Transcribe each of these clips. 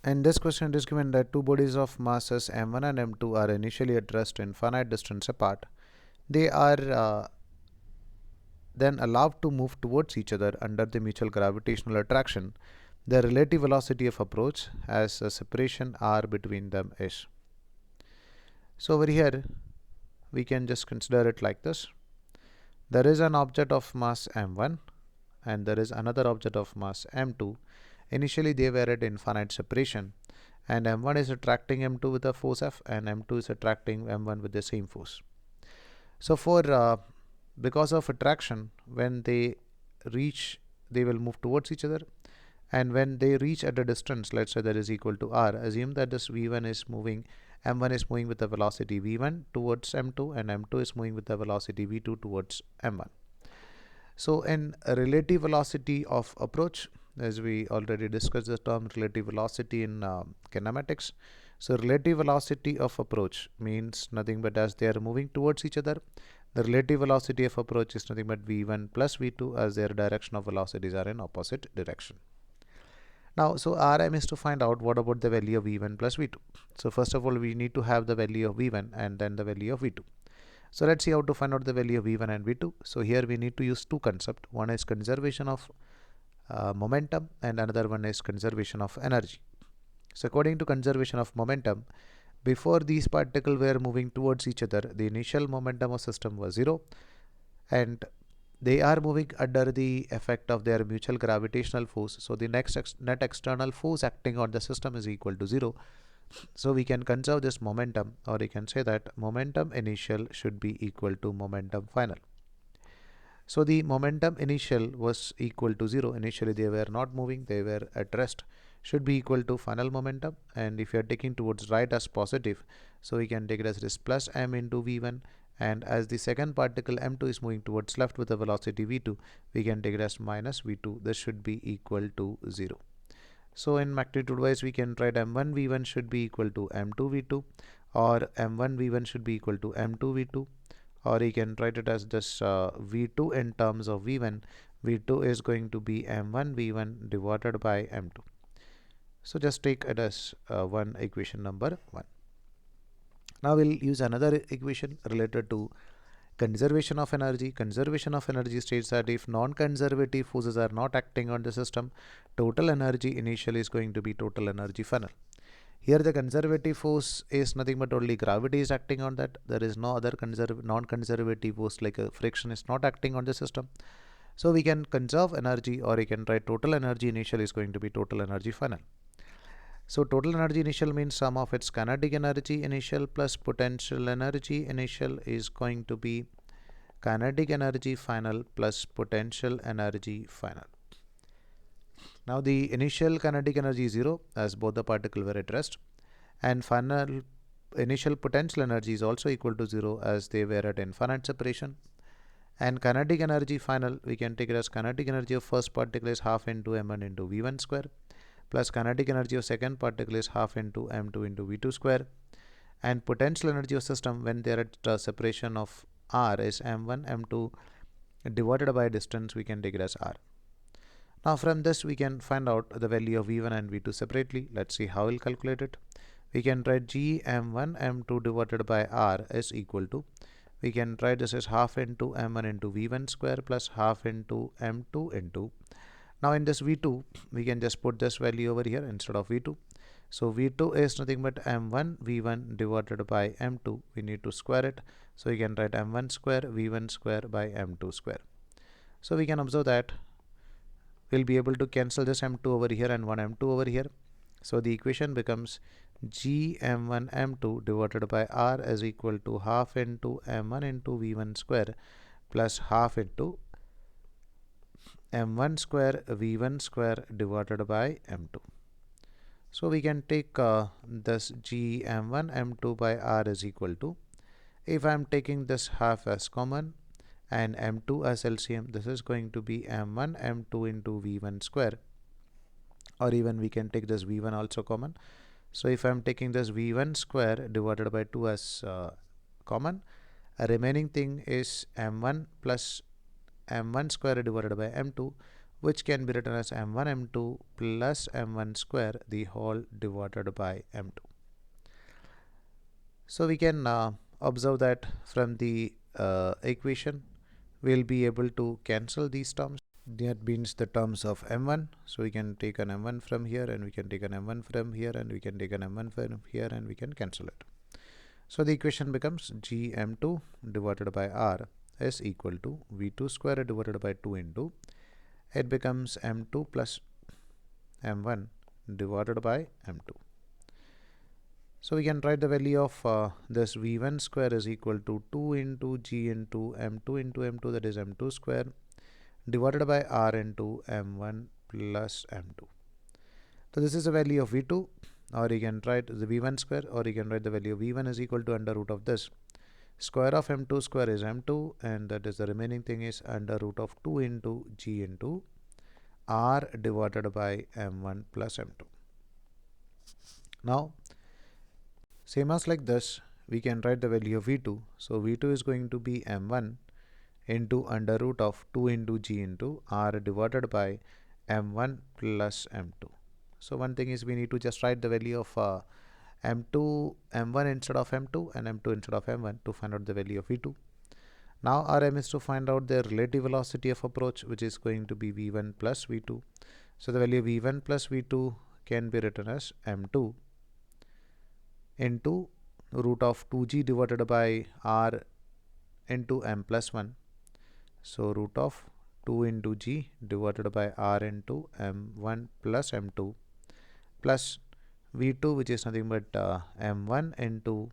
In this question, it is given that two bodies of masses m1 and m2 are initially at rest infinite distance apart. They are then allowed to move towards each other under the mutual gravitational attraction. The relative velocity of approach as a separation r between them is. So over here, we can just consider it like this. There is an object of mass m1 and there is another object of mass m2. Initially, they were at infinite separation, and m1 is attracting m2 with a force F and m2 is attracting m1 with the same force. So for because of attraction, when they reach, they will move towards each other, and when they reach at a distance, let's say that is equal to r, assume that this v1 is moving, m1 is moving with the velocity v1 towards m2 and m2 is moving with the velocity v2 towards m1. So in a relative velocity of approach, as we already discussed the term relative velocity in kinematics. So relative velocity of approach means nothing but as they are moving towards each other, the relative velocity of approach is nothing but v1 plus v2 as their direction of velocities are in opposite direction. Now, so Rm is to find out what about the value of v1 plus v2. So first of all, we need to have the value of v1 and then the value of v2. So let's see how to find out the value of v1 and v2. So here we need to use two concepts. One is conservation of momentum and another one is conservation of energy. So according to conservation of momentum, before these particles were moving towards each other, the initial momentum of system was 0 and they are moving under the effect of their mutual gravitational force. So the net external force acting on the system is equal to 0. So we can conserve this momentum, or we can say that momentum initial should be equal to momentum final. So the momentum initial was equal to 0. Initially they were not moving, they were at rest, should be equal to final momentum, and if you are taking towards right as positive, so we can take it as this plus m into v1, and as the second particle m2 is moving towards left with a velocity v2, we can take it as minus v2. This should be equal to 0. So in magnitude wise, we can write m1 v1 should be equal to m2 v2, or m1 v1 should be equal to m2 v2, or you can write it as this v2 in terms of v1. v2 is going to be m1 v1 divided by m2. So just take it as one equation number 1. Now we'll use another equation related to conservation of energy. Conservation of energy states that if non-conservative forces are not acting on the system, total energy initially is going to be total energy final. Here the conservative force is nothing but only gravity is acting on that. There is no other non-conservative force like a friction is not acting on the system. So we can conserve energy, or we can write total energy initial is going to be total energy final. So total energy initial means sum of its kinetic energy initial plus potential energy initial is going to be kinetic energy final plus potential energy final. Now the initial kinetic energy is 0 as both the particles were at rest, and final initial potential energy is also equal to 0 as they were at infinite separation. And kinetic energy final, we can take it as kinetic energy of first particle is half into m1 into v1 square plus kinetic energy of second particle is half into m2 into v2 square, and potential energy of system when they are at separation of r is m1 m2 divided by distance, we can take it as r. Now from this we can find out the value of v1 and v2 separately. Let's see how we'll calculate it. We can write g m1 m2 divided by r is equal to, we can write this as half into m1 into v1 square plus half into m2 into, now in this v2 we can just put this value over here instead of v2. So v2 is nothing but m1 v1 divided by m2. We need to square it, so we can write m1 square v1 square by m2 square. So we can observe that we'll be able to cancel this m2 over here and one m2 over here. So the equation becomes g m1 m2 divided by r is equal to half into m1 into v1 square plus half into m1 square v1 square divided by m2. So we can take this g m1 m2 by r is equal to, if I am taking this half as common and m2 as LCM, this is going to be m1 m2 into v1 square, or even we can take this v1 also common. So if I am taking this v1 square divided by 2 as common, remaining thing is m1 plus m1 square divided by m2, which can be written as m1 m2 plus m1 square the whole divided by m2. So we can observe that from the equation we'll be able to cancel these terms. That means the terms of m1, so we can take an m1 from here and we can take an m1 from here and we can take an m1 from here and we can cancel it. So the equation becomes gm2 divided by r is equal to v2 square divided by 2 into, it becomes m2 plus m1 divided by m2. So we can write the value of this v1 square is equal to 2 into g into m2, that is m2 square divided by r into m1 plus m2. So this is the value of v2, or you can write the v1 square, or you can write the value of v1 is equal to under root of this. Square of m2 square is m2, and that is the remaining thing is under root of 2 into g into r divided by m1 plus m2. Now same as like this, we can write the value of v2. So v2 is going to be m1 into under root of 2 into g into r divided by m1 plus m2. So one thing is we need to just write the value of m1 instead of m2 and m2 instead of m1 to find out the value of v2. Now our aim is to find out the relative velocity of approach, which is going to be v1 plus v2. So the value of v1 plus v2 can be written as m2 into root of 2g divided by r into m plus 1. So root of 2 into g divided by r into m1 plus m2 plus v2, which is nothing but m1 into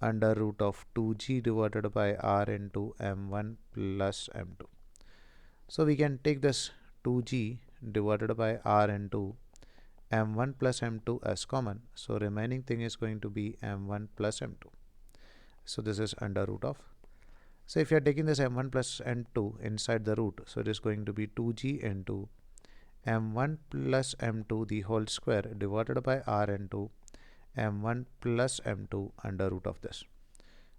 under root of 2g divided by r into m1 plus m2. So we can take this 2g divided by r into m1 plus m2 as common. So remaining thing is going to be m1 plus m2. So this is under root of. So if you are taking this m1 plus m2 inside the root, so it is going to be 2g into m1 plus m2 the whole square divided by r into m1 plus m2 under root of this.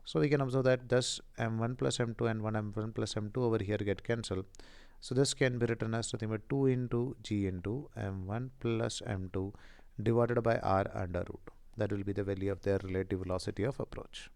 So we can observe that this m1 plus m2 and m1 plus m2 over here get cancelled. So this can be written as nothing but 2 into g into m1 plus m2 divided by r under root. That will be the value of their relative velocity of approach.